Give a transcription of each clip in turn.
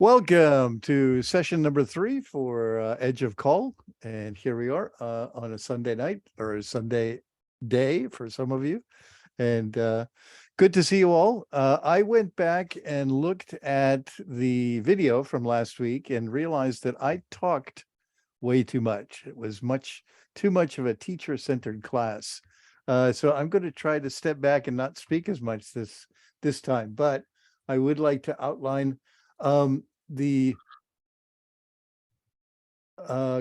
Welcome to session number 3 for Edge of Call. And here we are on a Sunday night or a Sunday day for some of you. And good to see you all. I went back and looked at the video from last week and realized that I talked way too much. It was too much of a teacher-centered class. So I'm going to try to step back and not speak as much this time, but I would like to outline the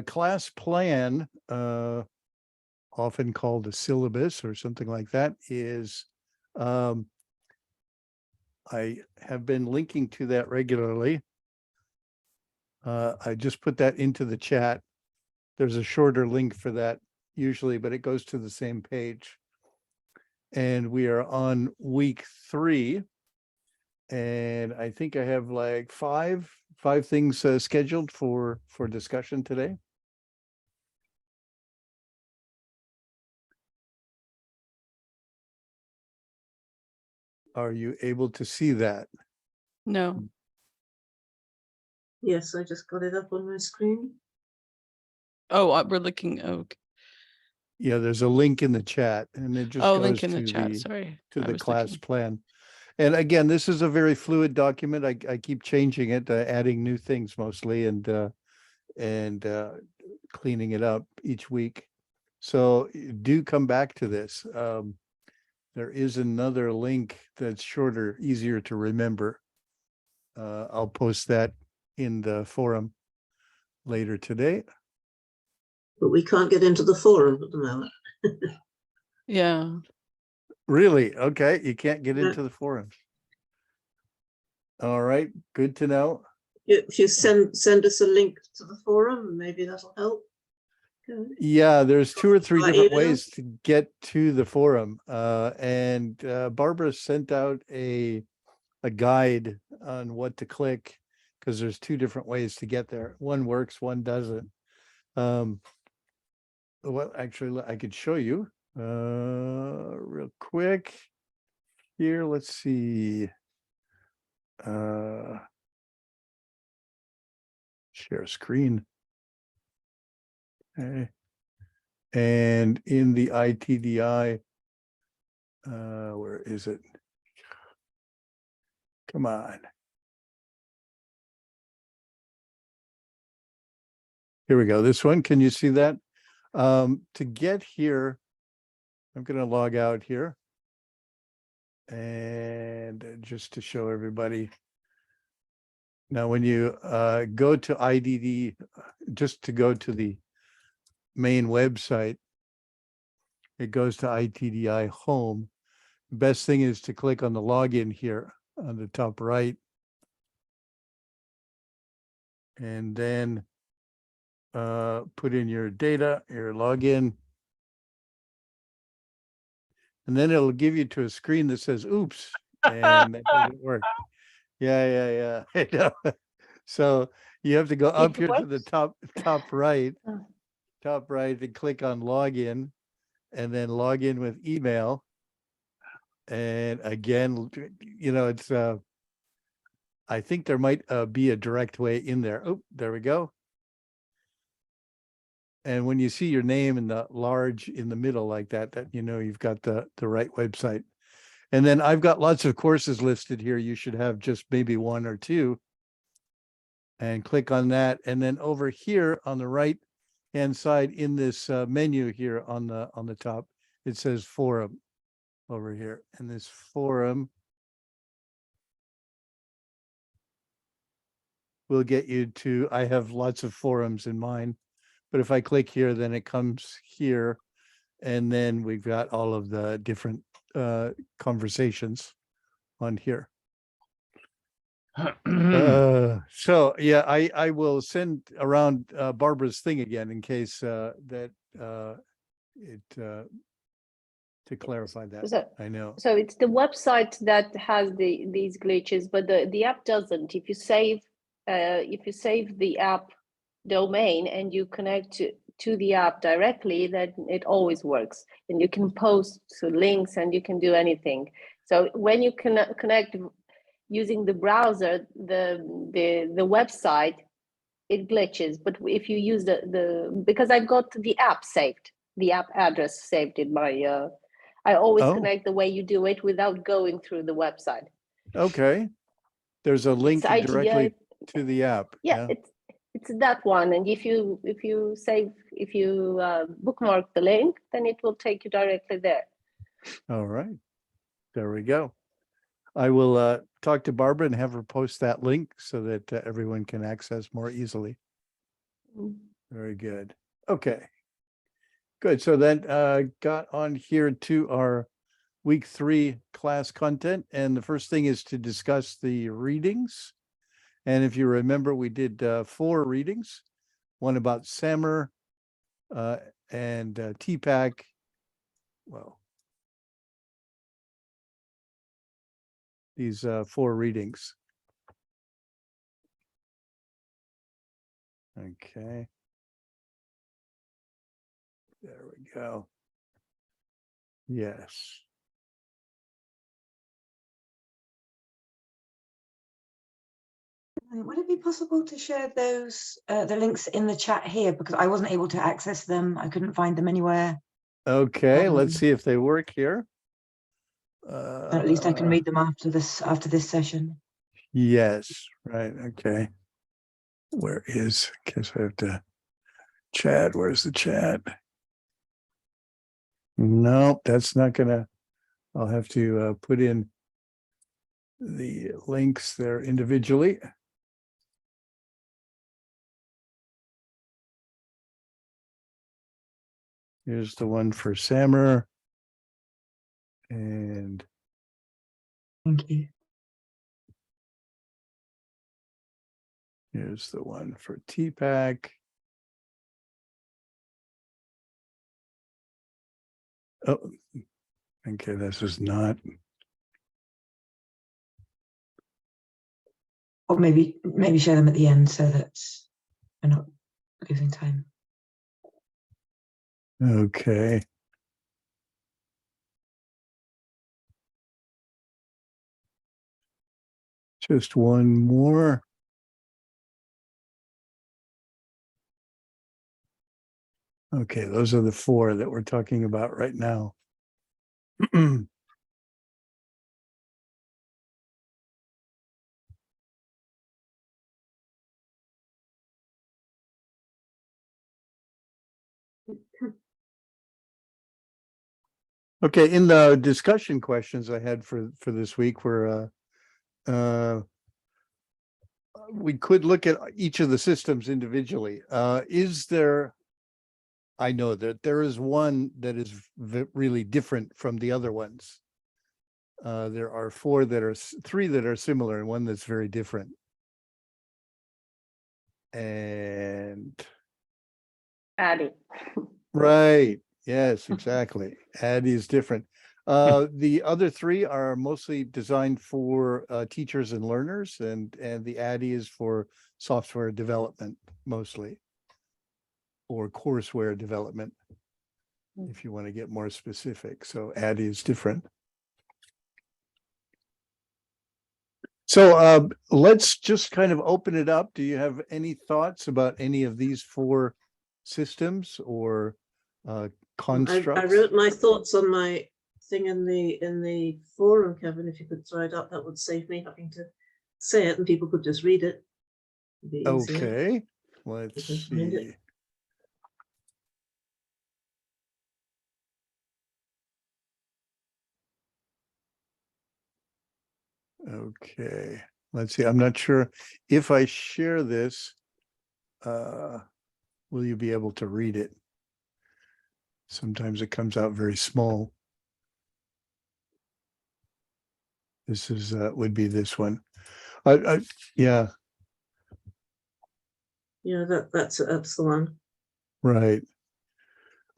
class plan, often called a syllabus or something like that, is I have been linking to that regularly. I just put that into the chat. There's a shorter link for that usually, but it goes to the same page. And we are on week 3. And I think I have like five things scheduled for discussion today. Are you able to see that? No. Yes, I just got it up on my screen. Oh, we're looking. Oh, Yeah, there's a link in the chat, and it just goes link in to the chat. Sorry, to I the was class looking. plan. And again, this is a very fluid document. I keep changing it, adding new things mostly, and cleaning it up each week. So do come back to this. There is another link that's shorter, easier to remember. I'll post that in the forum later today. But we can't get into the forum at the moment. Yeah. Really? Okay, you can't get No. into the forum. All right, good to know. If you send us a link to the forum, maybe that'll help. Okay. Yeah, there's 2 or 3 By different email? ways to get to the forum. And Barbara sent out a guide on what to click, because there's 2 different ways to get there. One works, one doesn't. Well, actually, I could show you real quick here. Let's see. Share screen. Okay. And in the ITDI, where is it? Come on. Here we go. This one, can you see that? To get here, I'm going to log out here. And just to show everybody. Now, when you go to IDD, just to go to the main website, it goes to ITDI home. The best thing is to click on the login here on the top right. And then put in your data, your login. And then it'll give you to a screen that says, oops, and that doesn't work. Yeah. I know. So you have to go up here to the top right, and click on login, and then log in with email. And again, it's I think there might be a direct way in there. Oh, there we go. And when you see your name in the large in the middle like that you've got the right website. And then I've got lots of courses listed here. You should have just maybe 1 or 2. And click on that. And then over here on the right hand side in this menu here on the top, it says forum over here. And this forum will get you to, I have lots of forums in mine, but if I click here, then it comes here. And then we've got all of the different conversations on here. So yeah, I will send around Barbara's thing again in case that to clarify that. I know. So it's the website that has these glitches, but the app doesn't. If you save the app domain and you connect to the app directly, then it always works, and you can post links and you can do anything. So when you connect using the browser, the website, it glitches. But if you use because I've got the app saved, the app address saved in my, I always Oh. connect the way you do it without going through the website. Okay. There's a link It's directly to the app. Yeah, it's that one. And if you bookmark the link, then it will take you directly there. All right. There we go. I will talk to Barbara and have her post that link so that everyone can access more easily. Very good. Okay. Good. So then got on here to our week 3 class content. And the first thing is to discuss the readings. And if you remember, we did 4 readings, one about SAMR and TPAC. Well, these 4 readings. Okay. There we go. Yes. Would it be possible to share those the links in the chat here, because I wasn't able to access them. I couldn't find them anywhere. Okay, let's see if they work here. At least I can read them after this session. Yes, right. Okay. Where is, guess I have to chat. Where's the chat? Nope, that's not gonna, I'll have to put in the links there individually. Here's the one for SAMR. And Thank you. here's the one for TPAC. Oh, okay, this is not. Or maybe share them at the end so that we're not losing time. Okay. Just one more. Okay, those are the 4 that we're talking about right now. Okay, in the discussion questions I had for this week were we could look at each of the systems individually. Is there, I know that there is one that is really different from the other ones. There are 3 that are similar and one that's very different. And Addie. right. Yes, exactly. Addie is different. The other 3 are mostly designed for teachers and learners, and the Addie is for software development mostly, or courseware development, if you want to get more specific. So Addie is different. So let's just kind of open it up. Do you have any thoughts about any of these 4 systems or constructs? I wrote my thoughts on my thing in the forum, Kevin. If you could throw it up, that would save me having to say it and people could just read it. It'd be easier. Okay, let's Just find it. see. Okay, let's see. I'm not sure if I share this, will you be able to read it? Sometimes it comes out very small. This is would be this one. Yeah, Yeah, that's the one. right.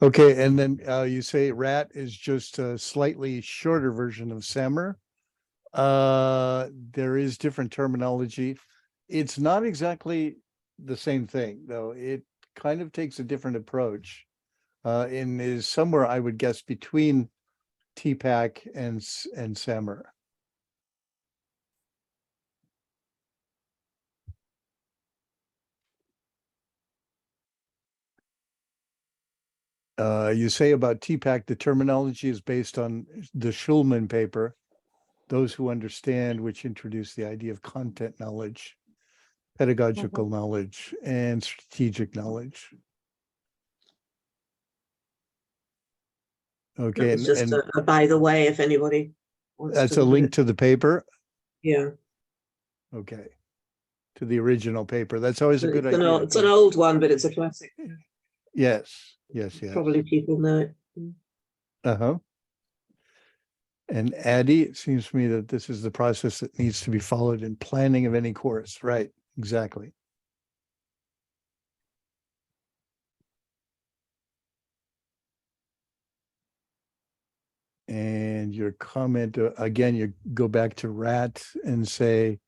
Okay, and then you say RAT is just a slightly shorter version of SAMR. There is different terminology. It's not exactly the same thing, though. It kind of takes a different approach. And is somewhere, I would guess, between TPAC and SAMR. You say about TPAC, the terminology is based on the Schulman paper, those who understand, which introduced the idea of content knowledge, pedagogical knowledge, and strategic knowledge. Okay, That was just and a by the way, if anybody wants that's to a look at link it. to the paper. Yeah, Okay. To the original paper. That's always a good it's idea. it's an old one, but it's a classic. Yes, yes, yes. Probably people know it. Uh-huh. And Addie, it seems to me that this is the process that needs to be followed in planning of any course. Right, exactly. And your comment, again, you go back to RAT and say,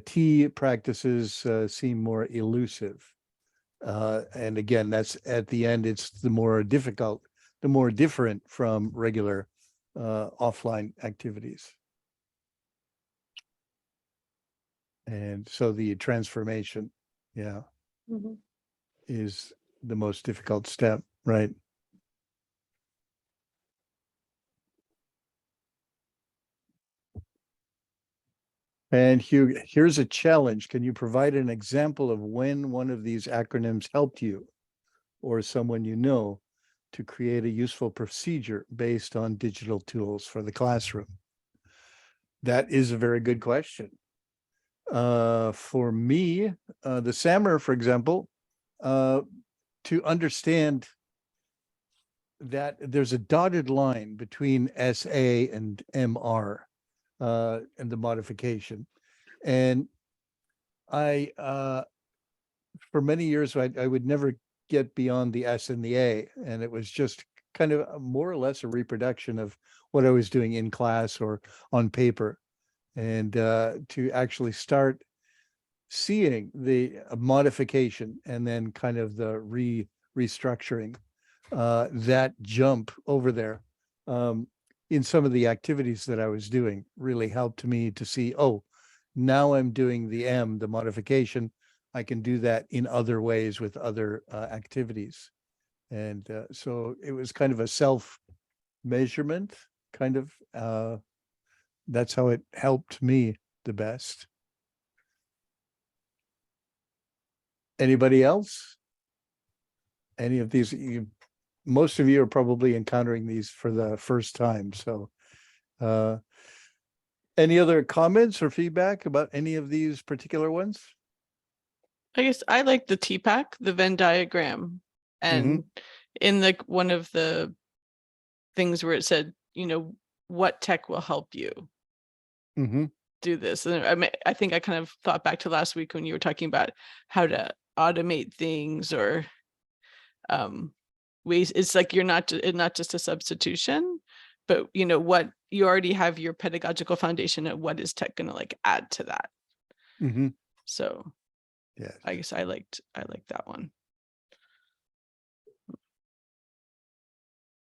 T practices seem more elusive. And again, that's at the end, it's the more difficult, the more different from regular offline activities. And so the transformation, yeah, Mhm. is the most difficult step, right? And Hugh, here's a challenge. Can you provide an example of when one of these acronyms helped you or someone you know to create a useful procedure based on digital tools for the classroom? That is a very good question. For me, the SAMR, for example, to understand that there's a dotted line between SA and MR and the modification. And I, for many years, I would never get beyond the S and the A. And it was just kind of more or less a reproduction of what I was doing in class or on paper. And to actually start seeing the modification and then kind of the restructuring, that jump over there in some of the activities that I was doing really helped me to see, oh, now I'm doing the M, the modification. I can do that in other ways with other activities. And so it was kind of a self measurement kind of, that's how it helped me the best. Anybody else? Any of these, most of you are probably encountering these for the first time. So any other comments or feedback about any of these particular ones? I guess I like the TPAC, the Venn diagram. And in like one of the things where it said, you know, what tech will help you do this. And I mean, I think I kind of thought back to last week when you were talking about how to automate things or ways. It's like you're not just a substitution, but you know what, you already have your pedagogical foundation and what is tech going to like add to that. So Yes. I guess I liked that one.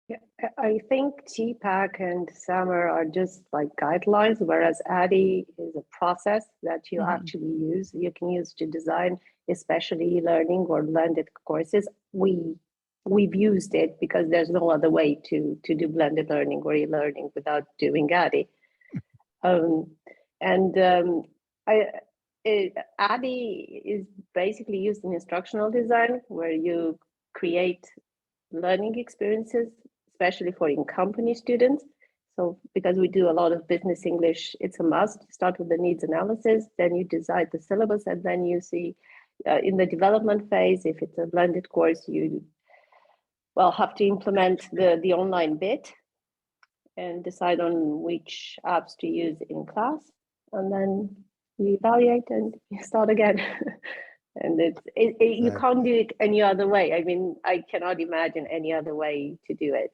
Yeah, I think TPAC and SAMR are just like guidelines, whereas ADDIE is a process that you actually use. You can use to design, especially e-learning or blended courses. We've used it because there's no other way to do blended learning or e-learning without doing ADDIE. ADDIE is basically used in instructional design, where you create learning experiences, especially for in-company students. So because we do a lot of business English, it's a must. Start with the needs analysis, then you decide the syllabus, and then you see in the development phase, if it's a blended course, you have to implement the online bit and decide on which apps to use in class. And then you evaluate and you start again. And you can't do it any other way. I mean, I cannot imagine any other way to do it.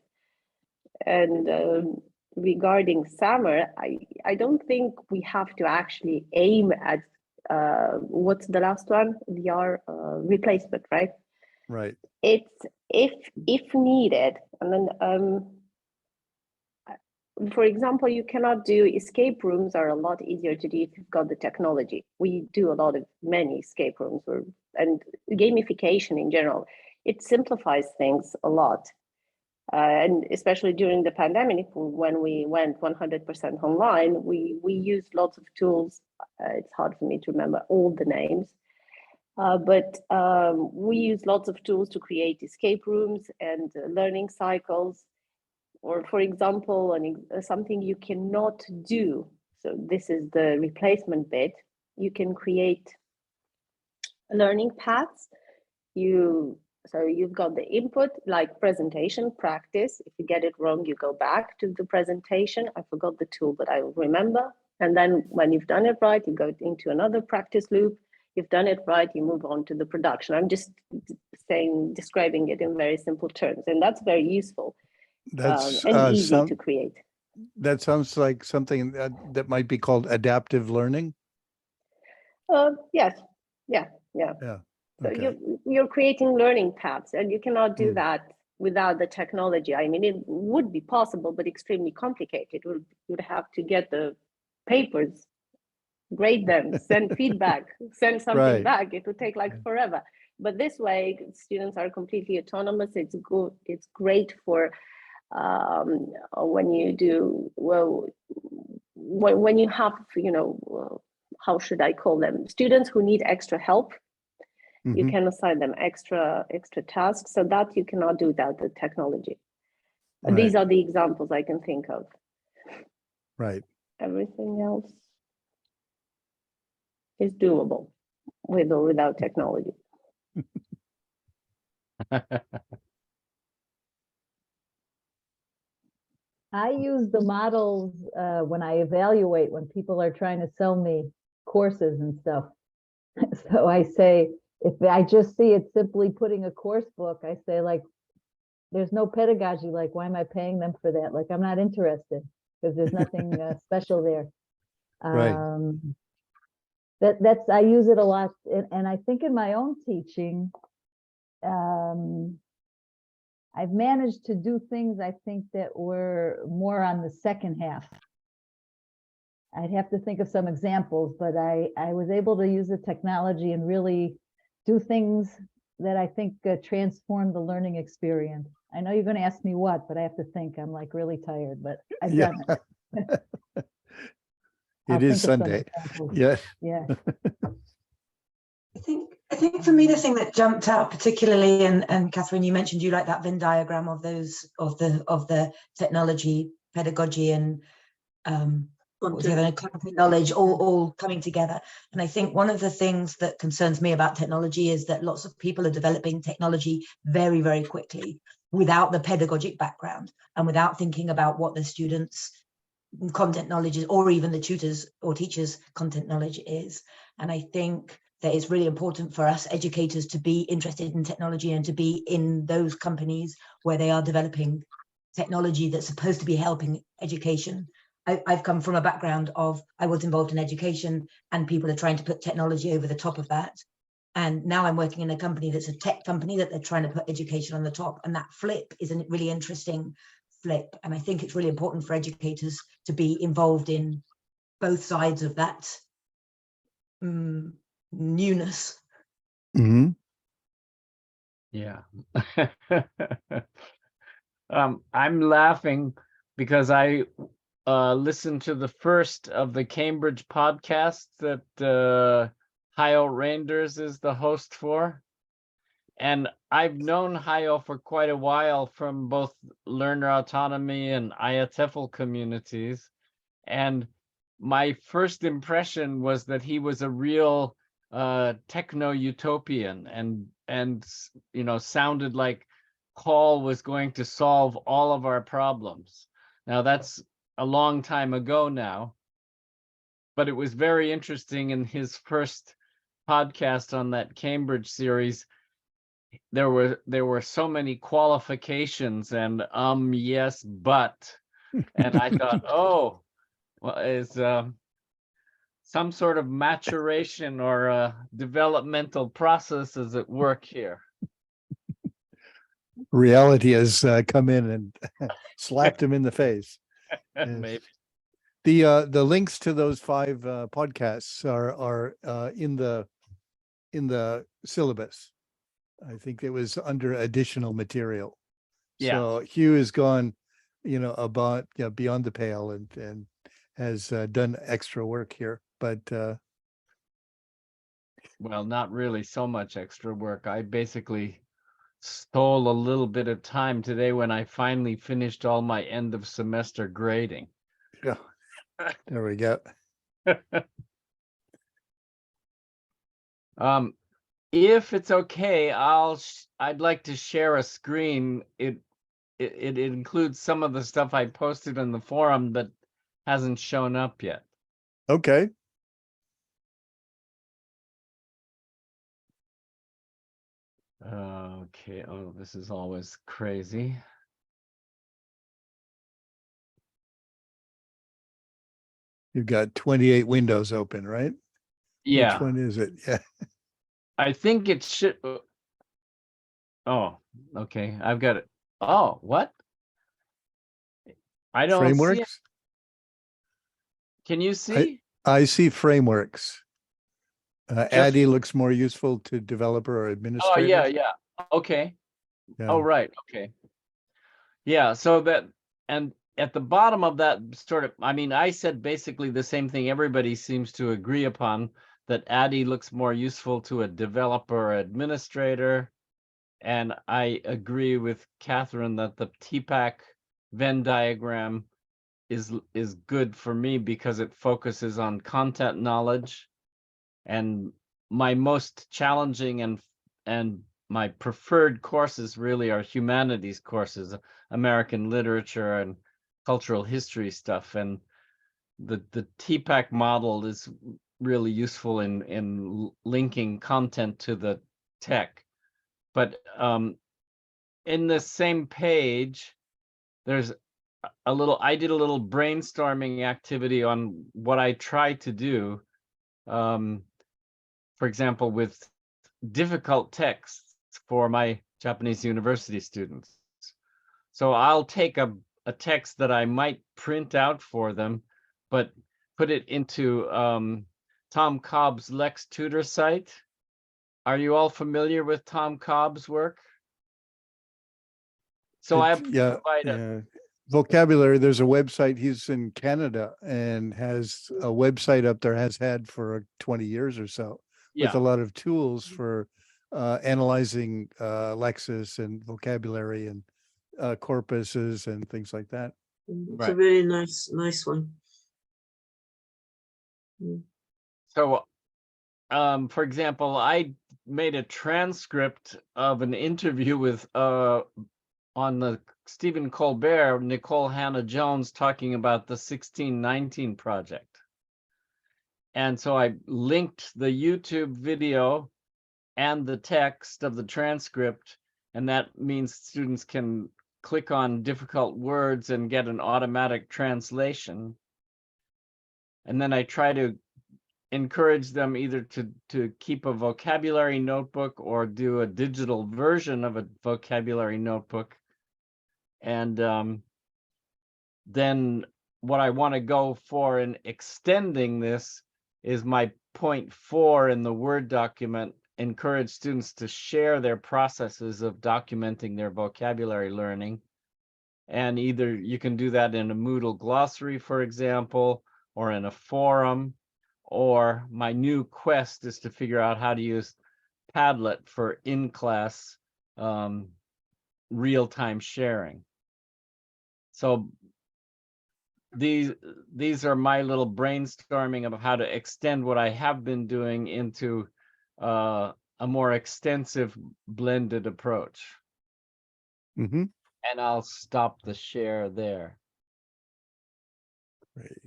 And regarding SAMR, I don't think we have to actually aim at what's the last one? VR replacement, right? Right. It's if needed, and then for example, you cannot do escape rooms are a lot easier to do if you've got the technology. We do many escape rooms and gamification in general. it simplifies things a lot. And especially during the pandemic, when we went 100% online, we used lots of tools. It's hard for me to remember all the names, but we use lots of tools to create escape rooms and learning cycles. Or for example, something you cannot do. So this is the replacement bit. You can create learning paths. So you've got the input, like presentation, practice. If you get it wrong, you go back to the presentation. I forgot the tool, but I will remember. And then when you've done it right, you go into another practice loop. You've done it right, you move on to the production. I'm just describing it in very simple terms, and that's very useful That's and easy to create. that sounds like something that might be called adaptive learning. Yes, yeah. So Okay. you're creating learning paths, and you cannot do Mm. that without the technology. I mean, it would be possible, but extremely complicated. You'd have to get the papers, grade them, send feedback, send something Right. back. It would take like Yeah. forever. But this way, students are completely autonomous. It's good. It's great for when you do when you have, how should I call them? Students who need extra help. You Mhm. can assign them extra tasks, so that you cannot do without the technology. These Right. are the examples I can think of. Right. Everything else is doable with or without technology. I use the models when I evaluate, when people are trying to sell me courses and stuff. So I say, if I just see it simply putting a course book, I say, like, there's no pedagogy. Like, why am I paying them for that? Like, I'm not interested because there's nothing special there. Right. That's I use it a lot, and I think in my own teaching, I've managed to do things I think that were more on the second half. I'd have to think of some examples, but I was able to use the technology and really do things that I think transformed the learning experience. I know you're going to ask me what, but I have to think. I'm like really tired, but I've Yeah. done it. I'll It is think of some Sunday. examples. Yeah. Yeah. I think for me the thing that jumped out particularly, and Catherine, you mentioned you like that Venn diagram of those of the technology, pedagogy, and what was the other, content knowledge, all coming together. And I think one of the things that concerns me about technology is that lots of people are developing technology very, very quickly without the pedagogic background and without thinking about what the students' content knowledge is, or even the tutors or teachers' content knowledge is. And I think that it's really important for us educators to be interested in technology and to be in those companies where they are developing technology that's supposed to be helping education. I've come from a background of, I was involved in education, and people are trying to put technology over the top of that. And now I'm working in a company that's a tech company that they're trying to put education on the top. And that flip is a really interesting flip. And I think it's really important for educators to be involved in both sides of that newness. Mhm. Yeah. I'm laughing because I listened to the first of the Cambridge podcasts that Hayo Reinders is the host for. And I've known Hayo for quite a while from both learner autonomy and IATEFL communities. And my first impression was that he was a real techno-utopian and sounded like Call was going to solve all of our problems. Now that's a long time ago now, but it was very interesting in his first podcast on that Cambridge series. There were so many qualifications and yes, but, and I thought, oh, well, is some sort of maturation or developmental processes at work here. Reality has come in and slapped him in the face. Yes. Maybe. The links to those 5 podcasts are in the syllabus. I think it was under additional material. Yeah. So Hugh has gone, about, beyond the pale and has done extra work here, but Well, not really so much extra work. I basically stole a little bit of time today when I finally finished all my end of semester grading. yeah, there we go. If it's okay, I'd like to share a screen. It includes some of the stuff I posted on the forum that hasn't shown up yet. Okay. Okay, oh, this is always crazy. You've got 28 windows open, right? Yeah, Which one is it? Yeah. I think it should. Oh, okay, I've got it. Oh, what? I don't see it. Frameworks? Can you see? I see frameworks. Just- Addy looks more useful to developer or Oh, administrator. yeah. Okay. Yeah. Oh, right. Okay. Yeah. So that, and at the bottom of that sort of, I mean, I said basically the same thing everybody seems to agree upon, that Addy looks more useful to a developer or administrator. And I agree with Catherine that the TPAC Venn diagram is good for me because it focuses on content knowledge. And my most challenging and my preferred courses really are humanities courses, American literature and cultural history stuff. And the TPAC model is really useful in linking content to the tech. But in the same page, there's I did a little brainstorming activity on what I try to do. For example, with difficult texts for my Japanese university students. So I'll take a text that I might print out for them, but put it into Tom Cobb's Lex Tutor site. Are you all familiar with Tom Cobb's work? So I provide vocabulary. There's a website. He's in Canada and has a website up there, has had for 20 years or so, with a lot of tools for analyzing lexis and vocabulary and corpuses and things like that. It's a really nice one. So, for example, I made a transcript of an interview with on the Stephen Colbert, Nicole Hannah-Jones talking about the 1619 project. And so I linked the YouTube video and the text of the transcript, and that means students can click on difficult words and get an automatic translation. And then I try to encourage them either to keep a vocabulary notebook or do a digital version of a vocabulary notebook. And then what I want to go for in extending this is my point 4 in the Word document, encourage students to share their processes of documenting their vocabulary learning. And either you can do that in a Moodle glossary, for example, or in a forum, or my new quest is to figure out how to use Padlet for in-class real-time sharing. So these are my little brainstorming of how to extend what I have been doing into a more extensive blended approach. Mm-hmm. And I'll stop the share there. Great.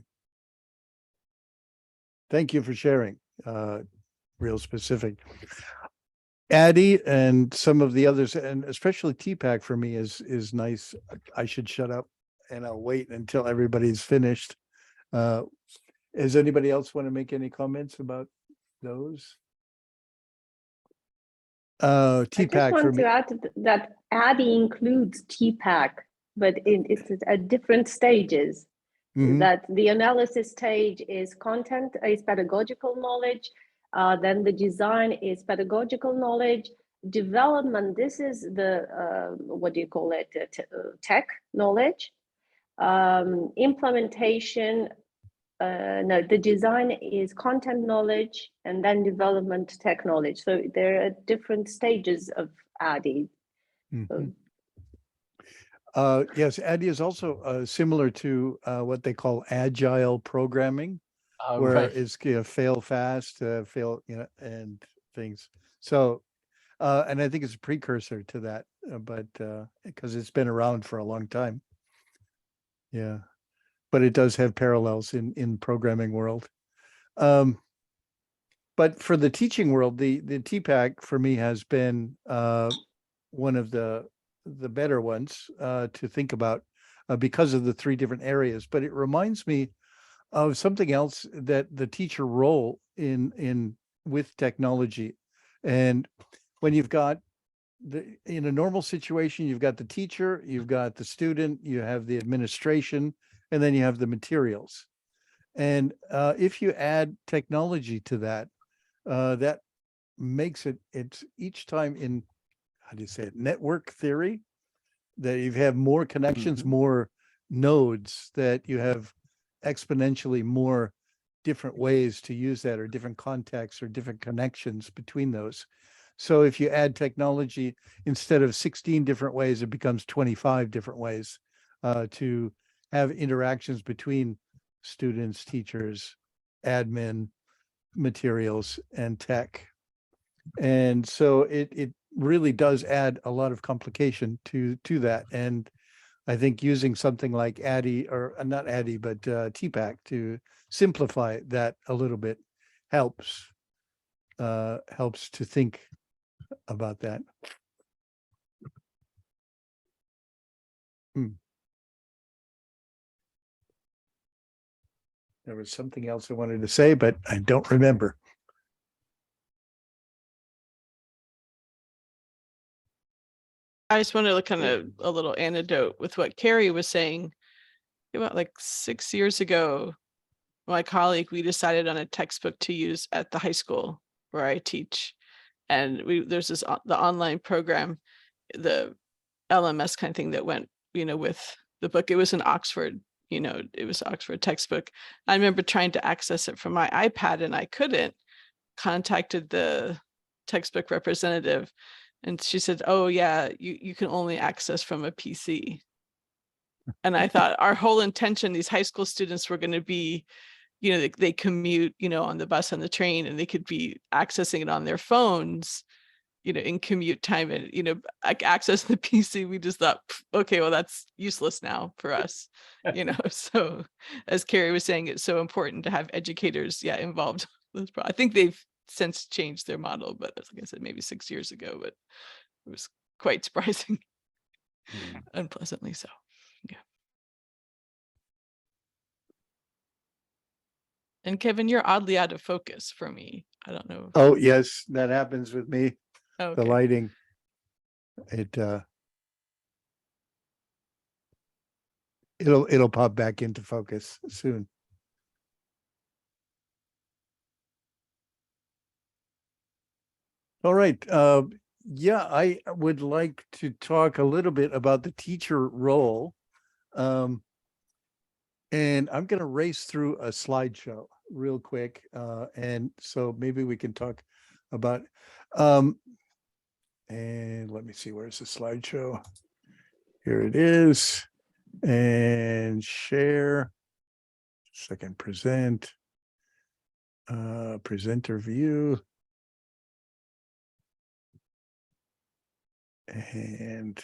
Thank you for sharing. Real specific. Addy and some of the others, and especially TPAC for me is nice. I should shut up and I'll wait until everybody's finished. Does anybody else want to make any comments about those? I just TPAC for want me. to add that Addy includes TPAC, but it's at different stages. Mhm. That the analysis stage is content, is pedagogical knowledge, then the design is pedagogical knowledge, development, this is the, what do you call it, tech knowledge. Implementation, no, the design is content knowledge, and then development tech knowledge. So there are different stages of ADDIE. Mhm. Yes, ADDIE is also similar to what they call agile programming, where Right. it's fail fast, fail, and things. So, and I think it's a precursor to that, but because it's been around for a long time. Yeah, but it does have parallels in programming world. But for the teaching world, the TPAC for me has been one of the better ones to think about because of the three different areas. But it reminds me of something else, that the teacher role in with technology. And when you've got in a normal situation, you've got the teacher, you've got the student, you have the administration, and then you have the materials. And if you add technology to that, that makes it's each time in, how do you say it, network theory, that you have more connections, more nodes, that you have exponentially more different ways to use that, or different contexts or different connections between those. So if you add technology, instead of 16 different ways, it becomes 25 different ways to have interactions between students, teachers, admin, materials, and tech. And so it really does add a lot of complication to that. And I think using something like ADDIE, or not ADDIE, but TPAC to simplify that a little bit helps to think about that. There was something else I wanted to say, but I don't remember. I just wanted to kind of a little anecdote with what Carrie was saying. About like 6 years ago, my colleague, we decided on a textbook to use at the high school where I teach. And there's this, the online program, the LMS kind of thing that went, with the book. It was an Oxford, it was Oxford textbook. I remember trying to access it from my iPad and I couldn't. Contacted the textbook representative and she said, oh yeah, you can only access from a PC. And I thought our whole intention, these high school students were going to be, they commute, on the bus and the train, and they could be accessing it on their phones, in commute time, and, like access the PC. We just thought, okay, well, that's useless now for us, So as Carrie was saying, it's so important to have educators, involved. I think they've since changed their model, but like I said, maybe 6 years ago, but it was quite surprising, unpleasantly so. Yeah. And Kevin, you're oddly out of focus for me. I don't know. Oh, yes, that happens with me. Oh, The okay. lighting, it'll pop back into focus soon. All right. Yeah, I would like to talk a little bit about the teacher role. And I'm going to race through a slideshow real quick. And so maybe we can talk about, and let me see, where's the slideshow? Here it is. And share. Second, present. Presenter view. And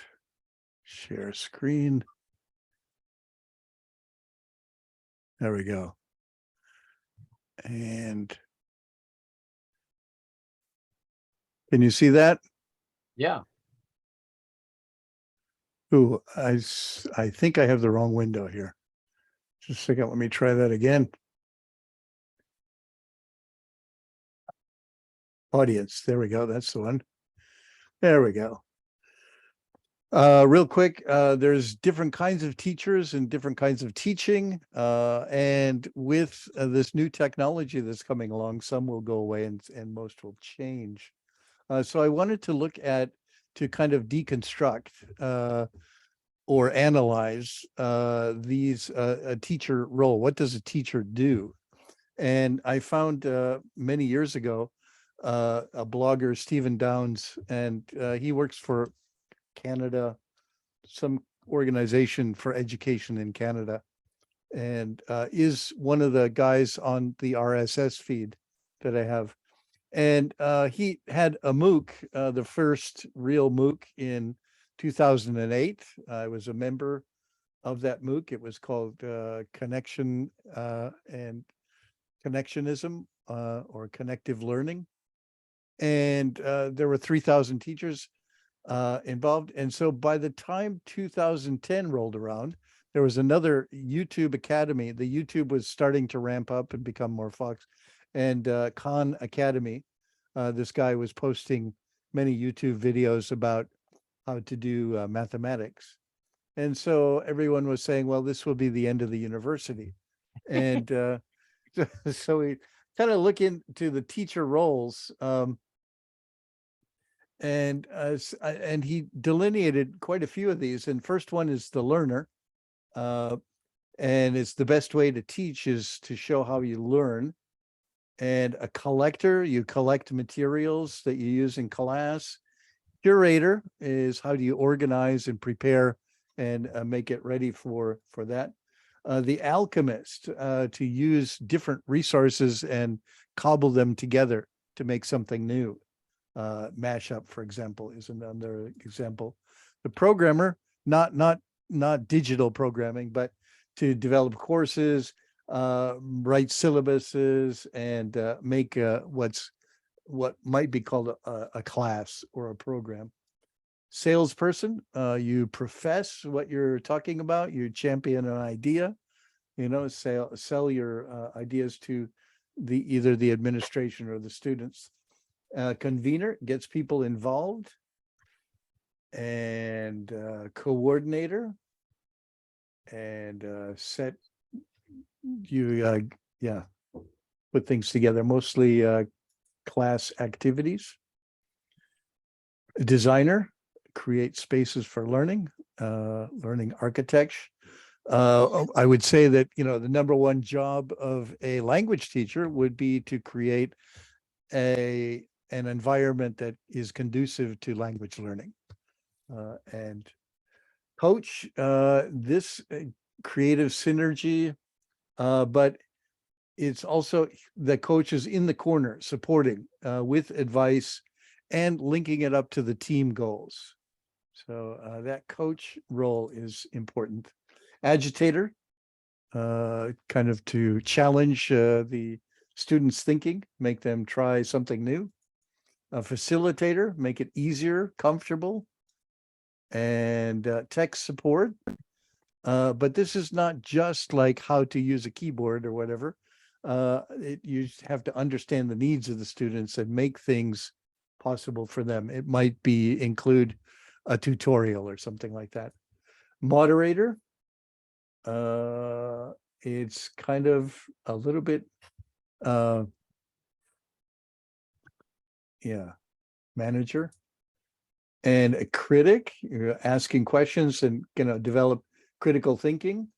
share screen. There we go. And can you see that? Yeah. Ooh, I think I have the wrong window here. Just a second, let me try that again. Audience, there we go, that's the one. There we go. Real quick, there's different kinds of teachers and different kinds of teaching. And with this new technology that's coming along, some will go away and most will change. So I wanted to look at, to kind of deconstruct or analyze these a teacher role. What does a teacher do? And I found many years ago a blogger, Stephen Downes, and he works for Canada, some organization for education in Canada, and is one of the guys on the RSS feed that I have. And he had a MOOC, the first real MOOC in 2008. I was a member of that MOOC. It was called Connection and Connectionism or Connective Learning. And there were 3,000 teachers involved. And so by the time 2010 rolled around, there was another YouTube Academy. The YouTube was starting to ramp up and become more Fox. And Khan Academy, this guy was posting many YouTube videos about how to do mathematics. And so everyone was saying, well, this will be the end of the university. And so we kind of look into the teacher roles. And he delineated quite a few of these. And first one is the learner. And it's the best way to teach is to show how you learn. And a collector, you collect materials that you use in class. Curator is how do you organize and prepare and make it ready for that. The alchemist, to use different resources and cobble them together to make something new. Mashup, for example, is another example. The programmer, not digital programming, but to develop courses, write syllabuses, and make what might be called a class or a program. Salesperson, you profess what you're talking about, you champion an idea, sell your ideas to either the administration or the students. Convener gets people involved, and coordinator, and put things together, mostly class activities. Designer, create spaces for learning, learning architecture. I would say that, the number one job of a language teacher would be to create an environment that is conducive to language learning. And coach, this creative synergy, but it's also the coach is in the corner supporting with advice and linking it up to the team goals. So that coach role is important. Agitator, kind of to challenge the students' thinking, make them try something new. A facilitator, make it easier, comfortable. And tech support. But this is not just like how to use a keyboard or whatever. You have to understand the needs of the students and make things possible for them. It might include a tutorial or something like that. Moderator, it's kind of a little bit, manager. And a critic, you're asking questions and develop critical thinking.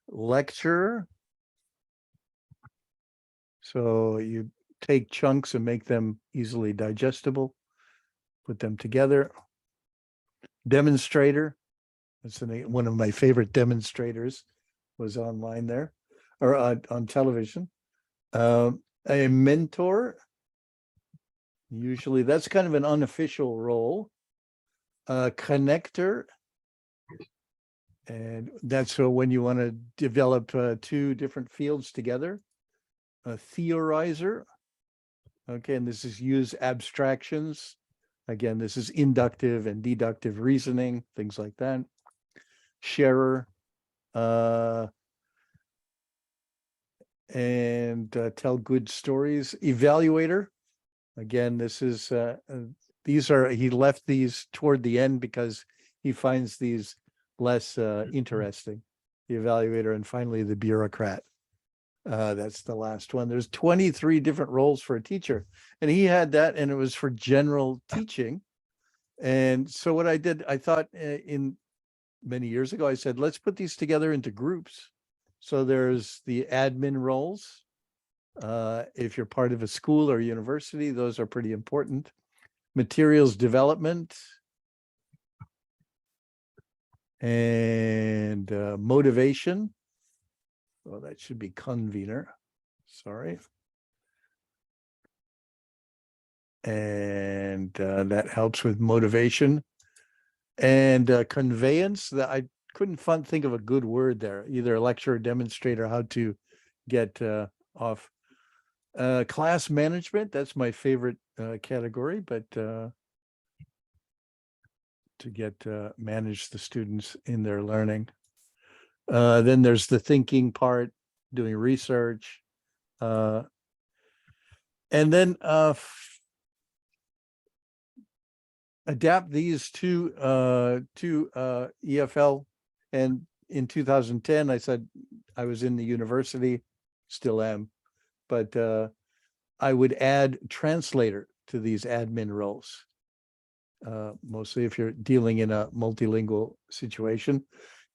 Lecturer, so you take chunks and make them easily digestible, put them together. Demonstrator, that's one of my favorite demonstrators, was online there or on television. A mentor, usually that's kind of an unofficial role. Connector, and that's when you want to develop two different fields together. A theorizer, okay, and this is use abstractions. Again, this is inductive and deductive reasoning, things like that. Sharer, and tell good stories. Evaluator, again, this is he left these toward the end because he finds these less interesting. The evaluator, and finally the bureaucrat. That's the last one. There's 23 different roles for a teacher. And he had that, and it was for general teaching. And so what I did, I thought in many years ago, I said, let's put these together into groups. So there's the admin roles. If you're part of a school or university, those are pretty important. Materials development. And motivation. Well, that should be convener. Sorry. And that helps with motivation. And conveyance, that I couldn't think of a good word there, either a lecture or demonstrator, how to get off. Class management, that's my favorite category, but to get manage the students in their learning. Then there's the thinking part, doing research. And then adapt these to EFL. And in 2010, I said I was in the university, still am, but I would add translator to these admin roles. Mostly if you're dealing in a multilingual situation.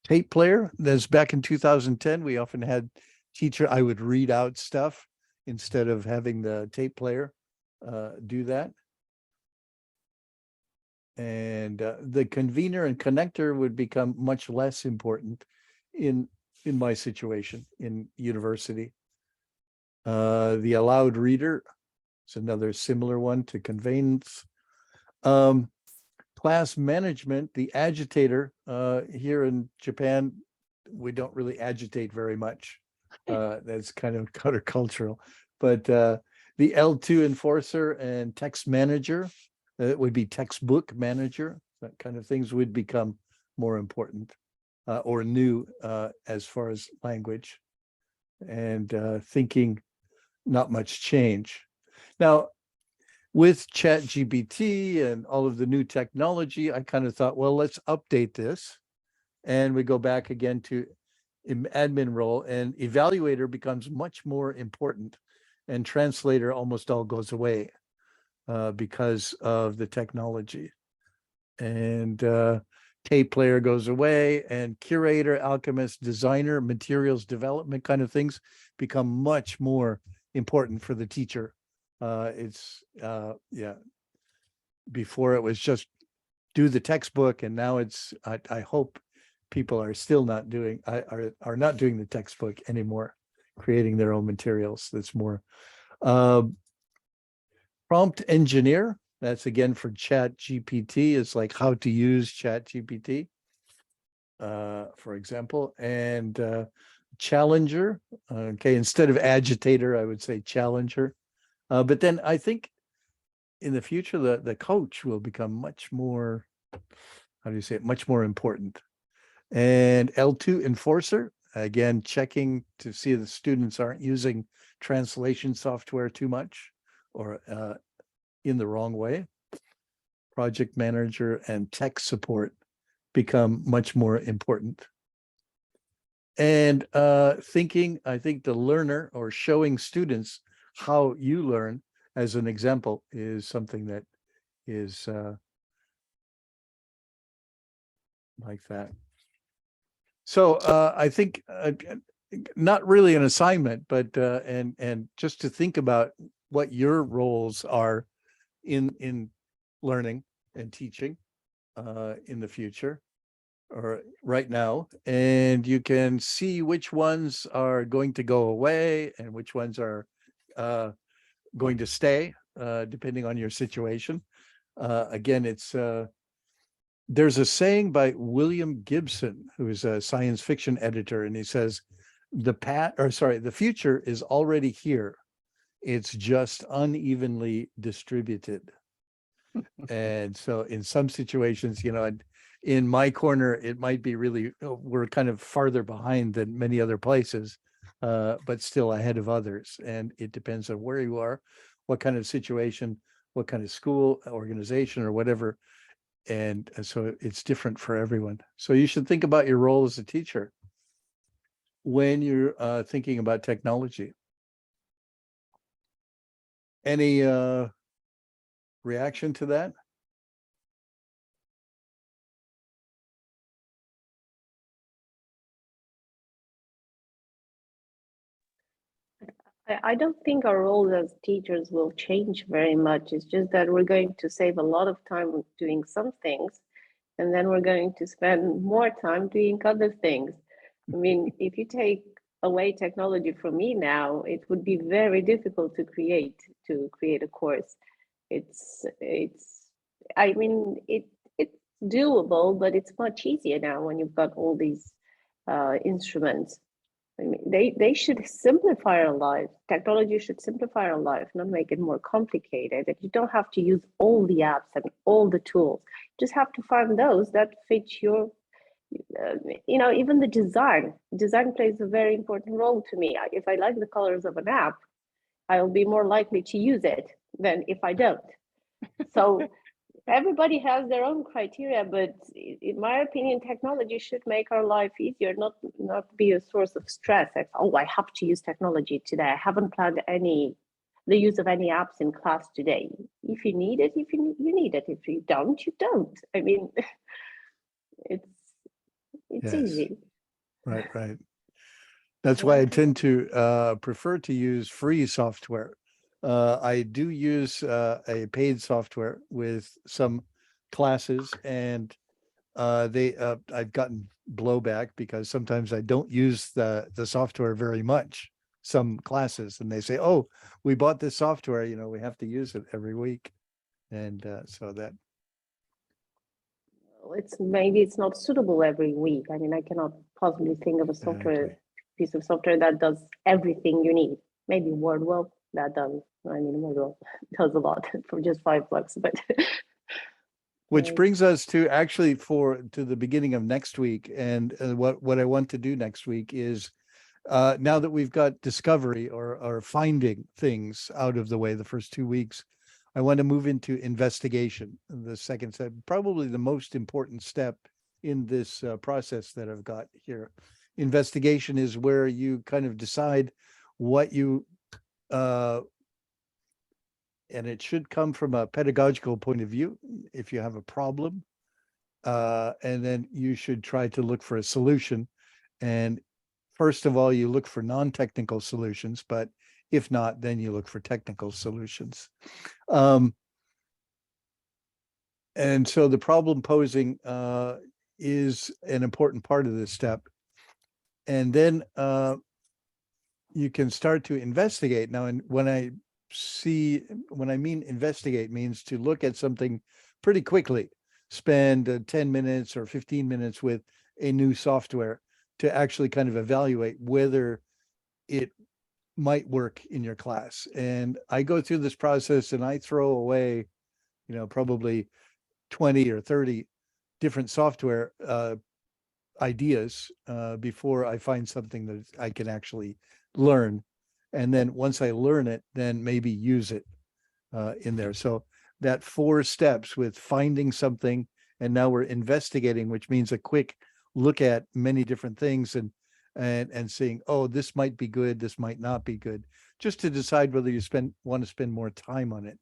Tape player, that's back in 2010, we often had I would read out stuff instead of having the tape player do that. And the convener and connector would become much less important in my situation in university. The allowed reader is another similar one to conveyance. Class management, the agitator, here in Japan, we don't really agitate very much. That's kind of countercultural. But the L2 enforcer and text manager, it would be textbook manager, that kind of things would become more important or new as far as language and thinking, not much change. Now, with ChatGPT and all of the new technology, I kind of thought, well, let's update this. And we go back again to admin role, and evaluator becomes much more important, and translator almost all goes away because of the technology. And tape player goes away, and curator, alchemist, designer, materials development kind of things become much more important for the teacher. Before it was just do the textbook, and now it's I hope people are still not doing are not doing the textbook anymore, creating their own materials. That's more prompt engineer. That's again for ChatGPT. It's like how to use ChatGPT, for example, and challenger. Okay, instead of agitator, I would say challenger. But then I think in the future, the coach will become much more, how do you say it, much more important. And L2 enforcer, again, checking to see the students aren't using translation software too much or in the wrong way. Project manager and tech support become much more important. And thinking, I think the learner or showing students how you learn as an example is something that is like that. So I think not really an assignment, but and just to think about what your roles are in learning and teaching in the future or right now, and you can see which ones are going to go away and which ones are going to stay, depending on your situation. Again, it's there's a saying by William Gibson, who is a science fiction editor, and he says, the future is already here. It's just unevenly distributed. And so in some situations, in my corner, it might be really, we're kind of farther behind than many other places, but still ahead of others. And it depends on where you are, what kind of situation, what kind of school, organization, or whatever. And so it's different for everyone. So you should think about your role as a teacher. when you're thinking about technology. Any reaction to that? I don't think our roles as teachers will change very much. It's just that we're going to save a lot of time doing some things, and then we're going to spend more time doing other things. I mean, if you take away technology from me now, it would be very difficult to create a course. It's I mean, it's doable, but it's much easier now when you've got all these instruments. I mean, they should simplify our life. Technology should simplify our life, not make it more complicated. And you don't have to use all the apps and all the tools. You just have to find those that fit your, even the design. Design plays a very important role to me. If I like the colors of an app, I'll be more likely to use it than if I don't. So everybody has their own criteria, but in my opinion, technology should make our life easier, not be a source of stress. Like, oh, I have to use technology today. I haven't planned the use of any apps in class today. If you need it, you need it. If you don't, you don't. I mean, it's Yes. easy. Right. That's why I tend to prefer to use free software. I do use a paid software with some classes, and I've gotten blowback because sometimes I don't use the software very much. Some classes, and they say, "Oh, we bought this software. We have to use it every week," and so that. Maybe it's not suitable every week. I mean, I cannot possibly think of a Exactly. piece of software that does everything you need. Maybe Wordwell that does. I mean, Wordwell does a lot for just $5, but. Which Right. brings us to actually to the beginning of next week. And what I want to do next week is, now that we've got discovery or finding things out of the way the first 2 weeks, I want to move into investigation. The second step, probably the most important step in this process that I've got here. Investigation is where you kind of decide what you, and it should come from a pedagogical point of view. If you have a problem, and then you should try to look for a solution. And first of all, you look for non-technical solutions, but if not, then you look for technical solutions. And so the problem posing is an important part of this step. And then you can start to investigate. Now, and when I mean investigate, means to look at something pretty quickly, spend 10 minutes or 15 minutes with a new software to actually kind of evaluate whether it might work in your class. And I go through this process and I throw away, probably 20 or 30 different software ideas before I find something that I can actually learn. And then once I learn it, then maybe use it in there. So that 4 steps with finding something, and now we're investigating, which means a quick look at many different things and seeing, oh, this might be good, this might not be good, just to decide whether you want to spend more time on it.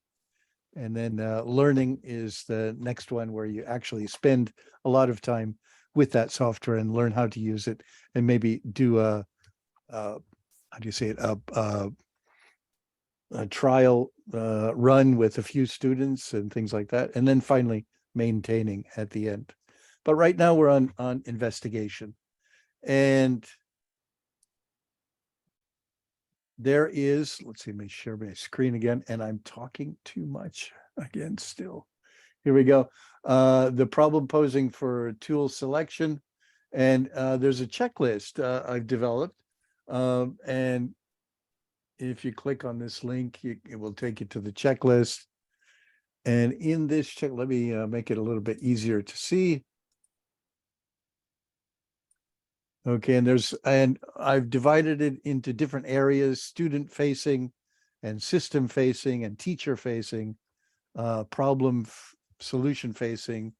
And then learning is the next one, where you actually spend a lot of time with that software and learn how to use it, and maybe do a how do you say it, a trial run with a few students and things like that, and then finally maintaining at the end. But right now we're on investigation, and there is, let's see, let me share my screen again, and I'm talking too much again still. Here we go. The problem posing for tool selection, and there's a checklist I've developed, and if you click on this link, it will take you to the checklist. And in this check, let me make it a little bit easier to see. Okay, and I've divided it into different areas: student facing and system facing and teacher facing, problem solution facing,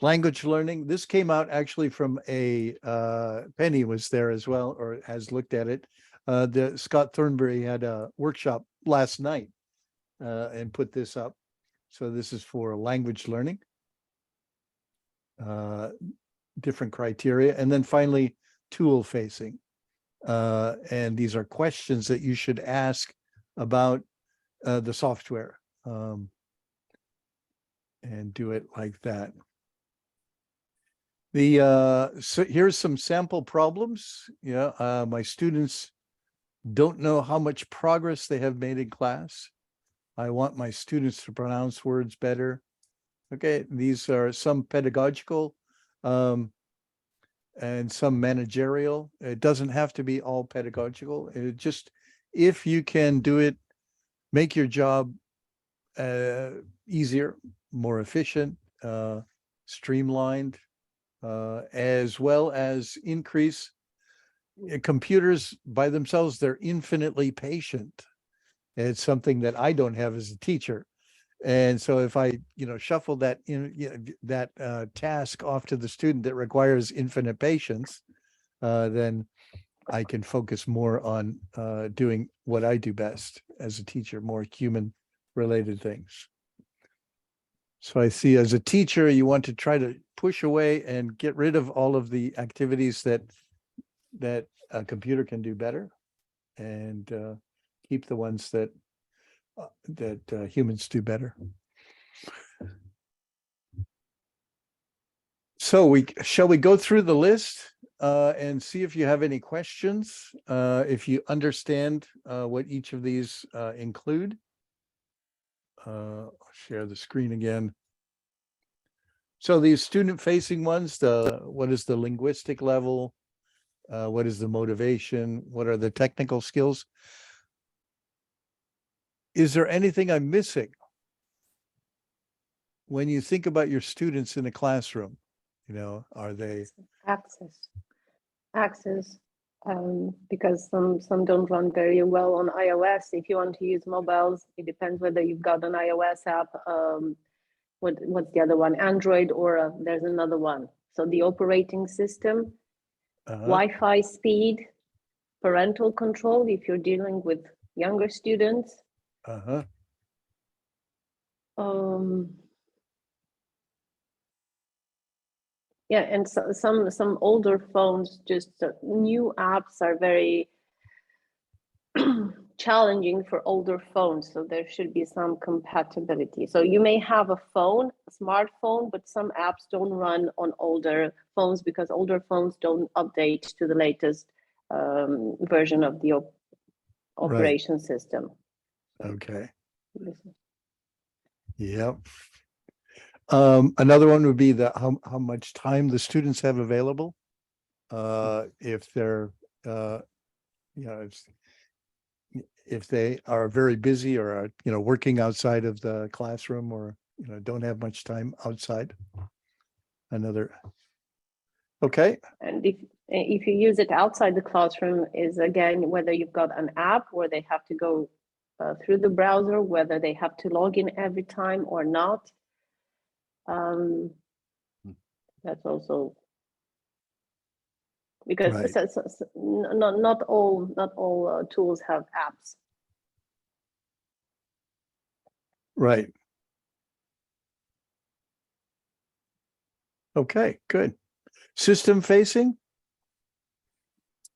Language learning, this came out actually from a, Penny was there as well, or has looked at it. The Scott Thornberry had a workshop last night and put this up. So this is for language learning. Different criteria. And then finally, tool facing. And these are questions that you should ask about the software. And do it like that. So here's some sample problems. Yeah, my students don't know how much progress they have made in class. I want my students to pronounce words better. Okay, these are some pedagogical and some managerial. It doesn't have to be all pedagogical. It just, if you can do it, make your job easier, more efficient, streamlined, as well as increase computers by themselves. They're infinitely patient. It's something that I don't have as a teacher. And so if I, shuffle that task off to the student that requires infinite patience, then I can focus more on doing what I do best as a teacher, more human related things. So I see as a teacher, you want to try to push away and get rid of all of the activities that a computer can do better, and keep the ones that humans do better. So shall we go through the list and see if you have any questions, if you understand what each of these include? I'll share the screen again. So these student-facing ones, what is the linguistic level? What is the motivation? What are the technical skills? Is there anything I'm missing when you think about your students in a classroom? Are they? Access, because some don't run very well on iOS. If you want to use mobiles, it depends whether you've got an iOS app. What's the other one? Android, or there's another one. So the operating system, Wi-Fi speed, parental control if you're dealing with younger students. Yeah, and so, some older phones, just new apps are very challenging for older phones, so there should be some compatibility. So you may have a smartphone, but some apps don't run on older phones because older phones don't update to the latest version of the operation system. Okay. Yep. Another one would be how much time the students have available. If they're, if they are very busy or are, working outside of the classroom, or, don't have much time outside. Okay. And if you use it outside the classroom, is again whether you've got an app where they have to go through the browser, whether they have to log in every time or not. That's also because not all tools have apps. Right. Okay, good. System facing.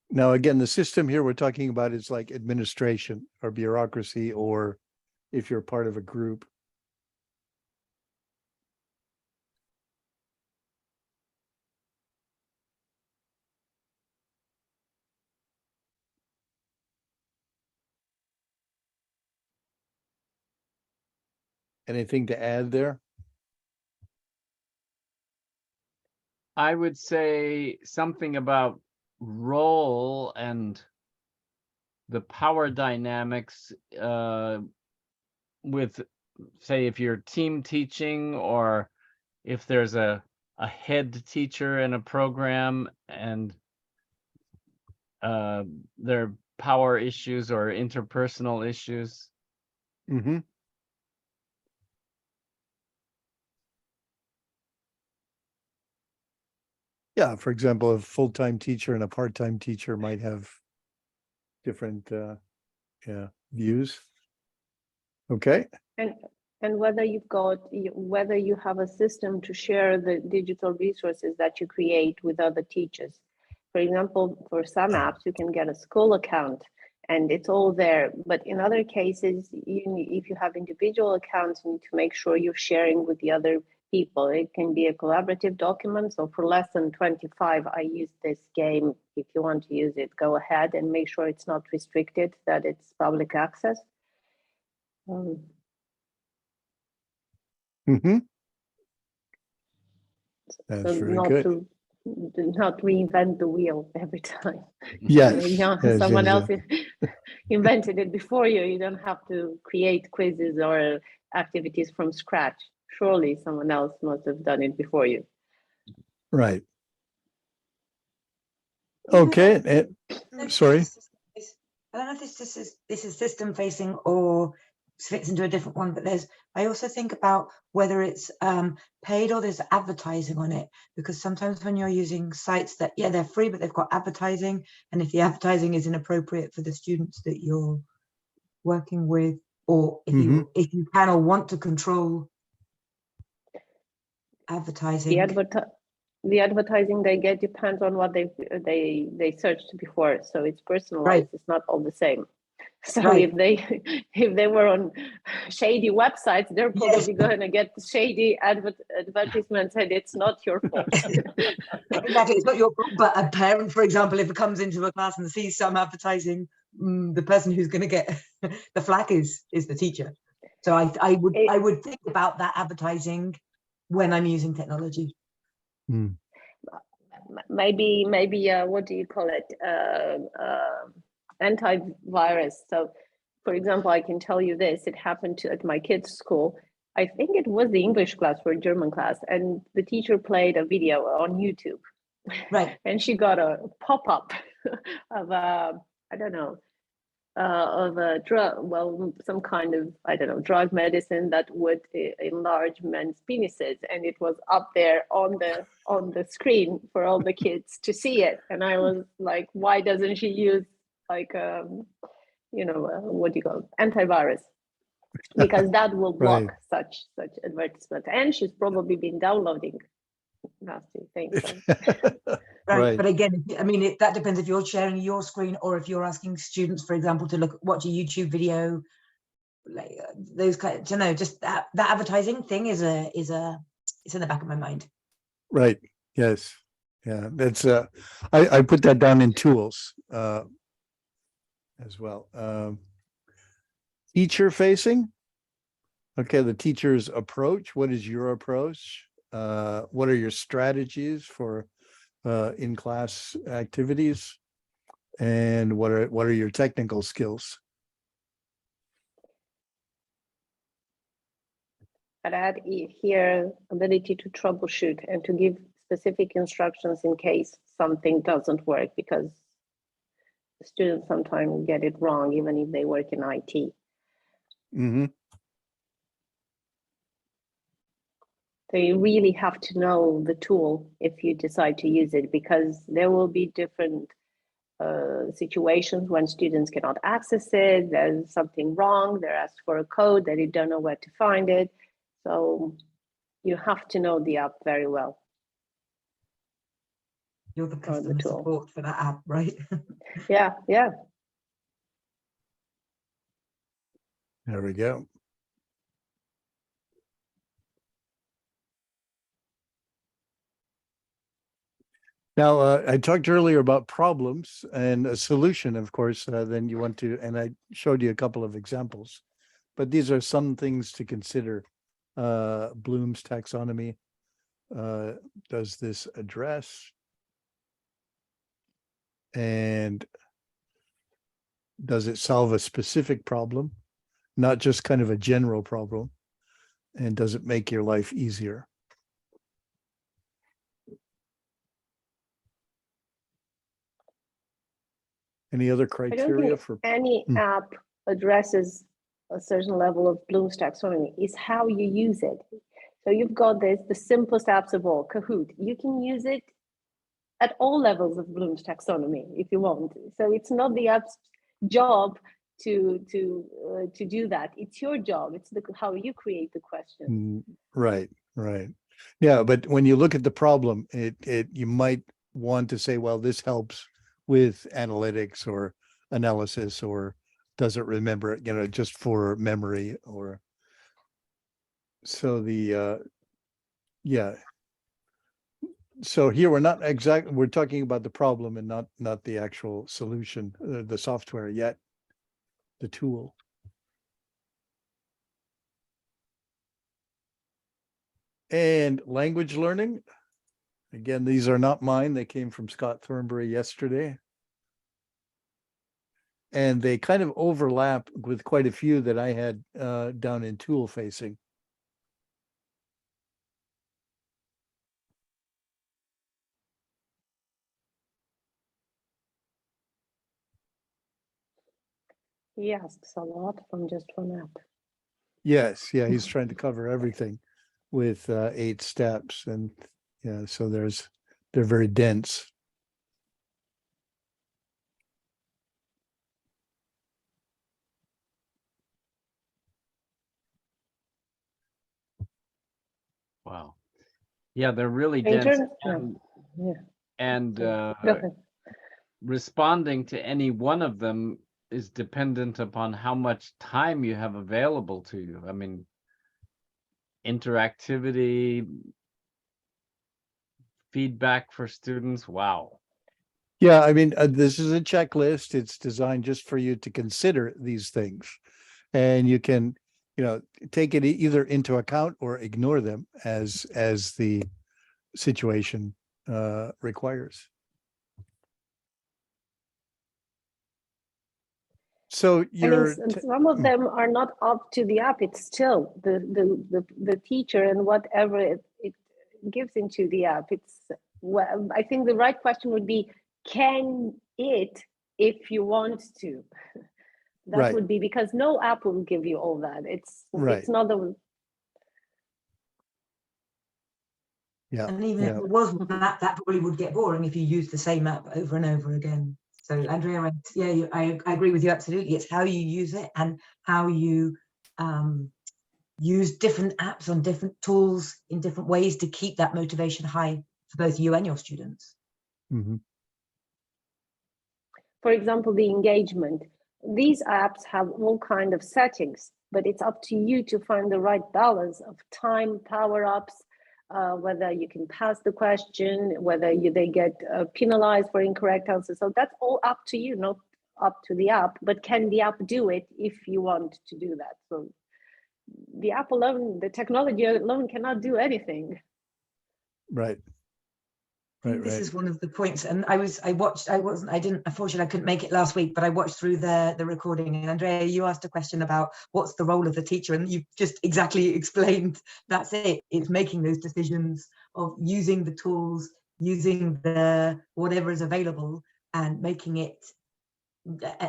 Now, again, the system here we're talking about is like administration or bureaucracy, or if you're part of a group. Anything to add there? I would say something about role and the power dynamics with, say, if you're team teaching, or if there's a head teacher in a program and there are power issues or interpersonal issues. Yeah, for example, a full-time teacher and a part-time teacher might have different, yeah, views. Okay, And whether you've got, whether you have a system to share the digital resources that you create with other teachers. For example, for some apps, you can get a school account and it's all there. But in other cases, if you have individual accounts, you need to make sure you're sharing with the other people. It can be a collaborative document. So for lesson 25, I use this game. If you want to use it, go ahead and make sure it's not restricted, that it's public access. mm-hmm, So that's very not good. to not reinvent the wheel every time. Yes, Yeah, yes, someone yes, else invented it before you. You don't have to create quizzes or activities from scratch. Surely someone else must have done it before you. right. You know, Okay, sorry. I don't know if this is system facing or fits into a different one, but I also think about whether it's paid or there's advertising on it, because sometimes when you're using sites that, yeah, they're free, but they've got advertising, and if the advertising is inappropriate for the students that you're working with, or if you can or want to control advertising. The advertising they get depends on what they searched before, so it's personalized. Right. It's not all the same. So Right. if they were on shady websites, they're probably going to get shady advertisements, and it's not your fault. Exactly, it's not your fault. But a parent, for example, if it comes into a class and sees some advertising, the person who's going to get the flack is the teacher. So I would think about that advertising when I'm using technology. Maybe what do you call it? Antivirus. So, for example, I can tell you this: it happened at my kids' school. I think it was the English class or German class, and the teacher played a video on YouTube. Right. And she got a pop-up of I don't know, of a drug, well, some kind of, I don't know, drug medicine that would enlarge men's penises, and it was up there on the screen for all the kids to see it. And I was like, why doesn't she use like what do you call it? Antivirus? Because that will block such advertisements. And she's probably been downloading nasty things. So. Right. But again, I mean, that depends if you're sharing your screen or if you're asking students, for example, to watch a YouTube video, like those kind of, just that advertising thing it's in the back of my mind. Right. Yes. Yeah. That's I put that down in tools as well. Teacher facing. Okay. The teacher's approach. What is your approach? What are your strategies for in-class activities, and what are your technical skills? I'd add here ability to troubleshoot and to give specific instructions in case something doesn't work, because students sometimes get it wrong even if they work in IT. Mm-hmm. So you really have to know the tool if you decide to use it, because there will be different situations when students cannot access it, there's something wrong, they're asked for a code, they don't know where to find it. So you have to know the app very well. You're the customer support for that app, right? Yeah. There we go. Now, I talked earlier about problems and a solution, of course, then you want to, and I showed you a couple of examples, but these are some things to consider. Bloom's taxonomy, does this address? And does it solve a specific problem, not just kind of a general problem? And does it make your life easier? Any other criteria for any app addresses a certain level of Bloom's taxonomy? Is how you use it. So you've got the simplest apps of all, Kahoot. You can use it at all levels of Bloom's taxonomy, if you want. So it's not the app's job to do that. It's your job. It's how you create the question. Right, right. Yeah, but when you look at the problem, you might want to say, well, this helps with analytics or analysis, or does it remember it, just for memory, or so yeah. So here we're talking about the problem and not the actual solution, the software yet, the tool. And language learning. Again, these are not mine. They came from Scott Thornbury yesterday. And they kind of overlap with quite a few that I had down in tool facing. He asks a lot from just one app. Yes, yeah, he's trying to cover everything with 8 steps, and yeah, so they're very dense. Wow. Yeah, they're really In dense. terms- yeah. And Go ahead. responding to any one of them is dependent upon how much time you have available to you. I mean, interactivity, feedback for students. Wow. Yeah, I mean, this is a checklist. It's designed just for you to consider these things. And you can, take it either into account or ignore them as the situation requires. So I you're mean, some of them are not up to the app. It's still the teacher and whatever it gives into the app. It's, well, I think the right question would be, can it, if you want to? That Right. would be, because no app will give you all that. It's not the. Yeah. And even if Yeah. it was one app, that probably would get boring if you use the same app over and over again. So Andrea, I agree with you absolutely. It's how you use it and how you use different apps on different tools in different ways to keep that motivation high for both you and your students. Mhm. For example, the engagement. These apps have all kind of settings, but it's up to you to find the right balance of time, power-ups, whether you can pass the question, whether they get penalized for incorrect answers. So that's all up to you, not up to the app. But can the app do it if you want to do that? So the app alone, the technology alone cannot do anything. Right. This is one of the points, and unfortunately I couldn't make it last week, but I watched through the recording, and Andrea, you asked a question about what's the role of the teacher, and you've just exactly explained that's it. It's making those decisions of using the tools, using the whatever is available, and making it,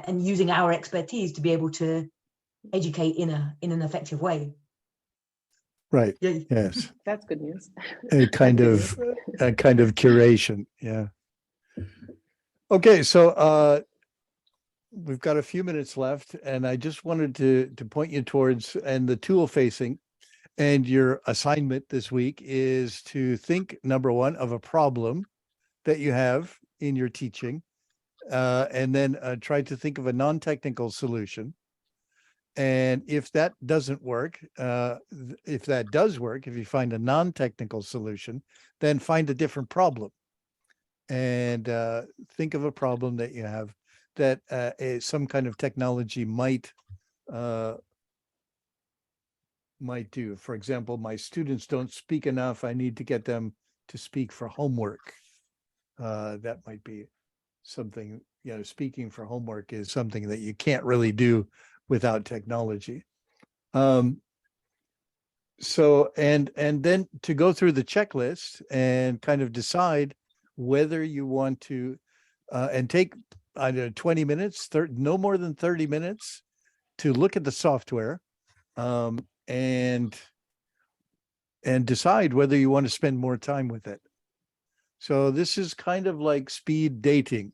and using our expertise to be able to educate in an effective way. Right. Yeah. Yes. That's good news. A kind of curation. Yeah. Okay. So we've got a few minutes left, and I just wanted to point you towards, and the tool facing, and your assignment this week is to think, number one, of a problem that you have in your teaching, and then try to think of a non-technical solution. And if that doesn't work, if that does work, if you find a non-technical solution, then find a different problem. And think of a problem that you have that some kind of technology might do. For example, my students don't speak enough. I need to get them to speak for homework. That might be something, speaking for homework is something that you can't really do without technology. So, and then to go through the checklist and kind of decide whether you want to, and take, I don't know, 20 minutes, no more than 30 minutes to look at the software, and decide whether you want to spend more time with it. So this is kind of like speed dating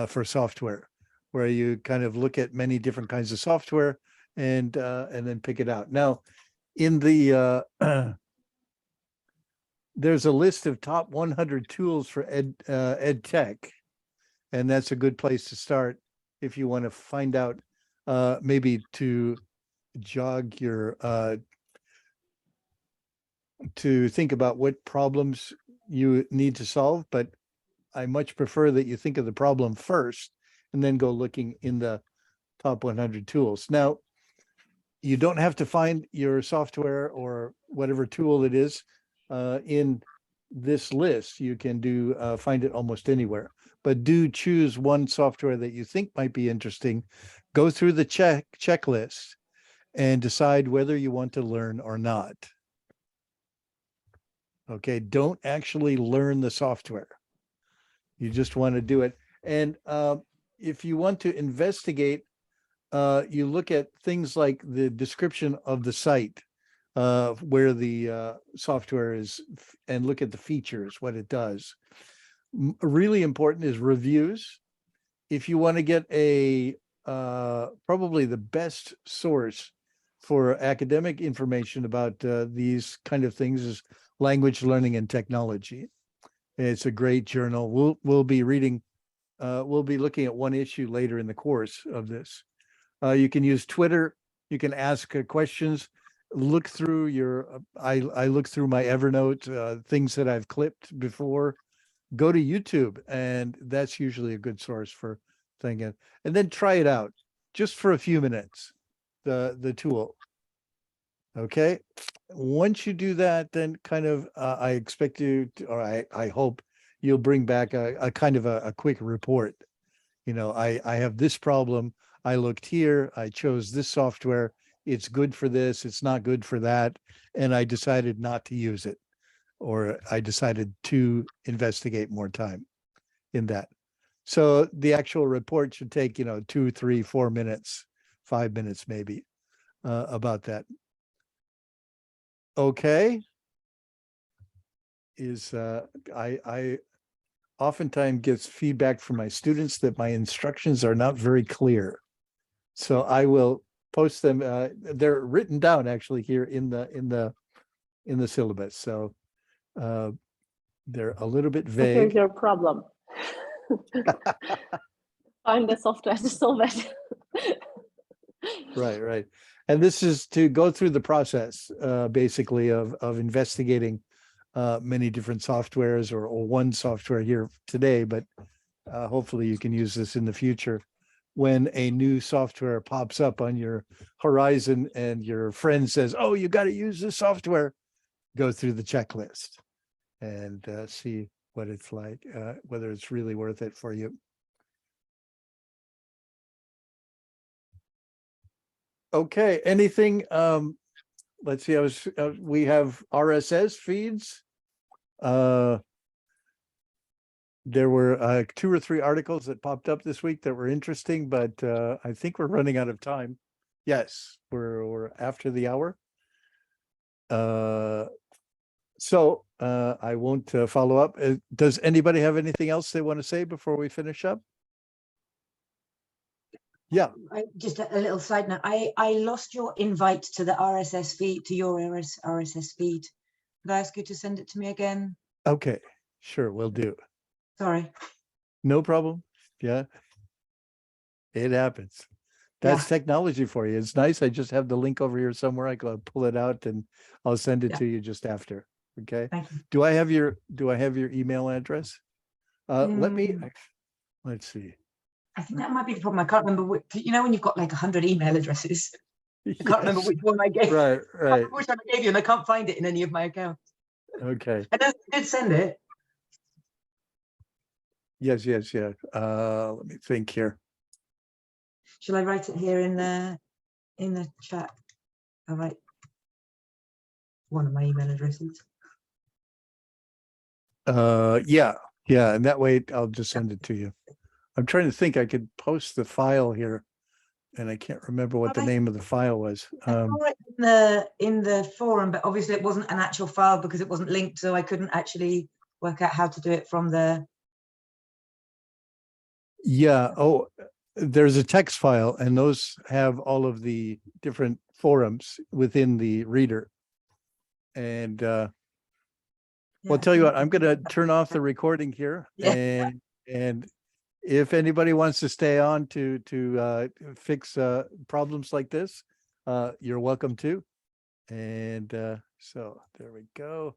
for software, where you kind of look at many different kinds of software and then pick it out. Now, in the there's a list of top 100 tools for ed tech, and that's a good place to start if you want to find out maybe to jog your to think about what problems you need to solve. But I much prefer that you think of the problem first and then go looking in the top 100 tools. Now, you don't have to find your software or whatever tool it is in this list. You can find it almost anywhere, but do choose one software that you think might be interesting. Go through the checklist and decide whether you want to learn or not. Okay, don't actually learn the software. You just want to do it. And if you want to investigate, you look at things like the description of the site, where the software is, and look at the features, what it does. Really important is reviews. If you want to get probably the best source for academic information about these kind of things is Language Learning and Technology. It's a great journal. We'll be reading, we'll be looking at one issue later in the course of this. You can use Twitter. You can ask questions. Look through your, I look through my Evernote, things that I've clipped before. Go to YouTube, and that's usually a good source for thinking. And then try it out just for a few minutes, the tool. Okay. Once you do that, then kind of, I expect you to, or I hope you'll bring back a kind of a quick report. You know, I have this problem. I looked here, I chose this software. It's good for this, it's not good for that. And I decided not to use it, or I decided to investigate more time in that. So the actual report should take, 2, 3, 4 minutes, 5 minutes, maybe, about that. Okay. I oftentimes gets feedback from my students that my instructions are not very clear. So I will post them. They're written down actually here in the syllabus. So they're a little bit So here's vague. your problem. Find the software to solve it. Right. And this is to go through the process, basically of investigating many different softwares, or one software here today, but hopefully you can use this in the future. When a new software pops up on your horizon and your friend says, "Oh, you got to use this software," go through the checklist and see what it's like, whether it's really worth it for you. Okay, anything, let's see, we have RSS feeds. There were 2 or 3 articles that popped up this week that were interesting, but I think we're running out of time. Yes, we're after the hour. So I won't follow up. Does anybody have anything else they want to say before we finish up? Yeah. Just a little side note. I lost your invite to the RSS feed, to your RSS feed. Could I ask you to send it to me again? Okay, sure, will do. Sorry. No problem. Yeah. It happens. That's technology for you. It's nice. I just have the link over here somewhere. I go pull it out and I'll send it to you just after. Okay. Thank you. Do I have your email address? Let's see. I think that might be the problem. I can't remember which, when you've got like 100 email addresses, I can't remember which one I gave. Right. Which one I gave you, and I can't find it in any of my accounts. Okay. I did send it. Yes. Yeah. Let me think here. Shall I write it here in the chat? All right. One of my email addresses. Yeah. And that way I'll just send it to you. I'm trying to think. I could post the file here, and I can't remember what the name of the file was. I saw it in the forum, but obviously it wasn't an actual file because it wasn't linked, so I couldn't actually work out how to do it from the, Yeah, oh, there's a text file and those have all of the different forums within the reader. And yeah, well, I tell you think- what, I'm gonna turn off the recording here Yeah. and if anybody wants to stay on to fix problems like this, you're welcome to. And so there we go.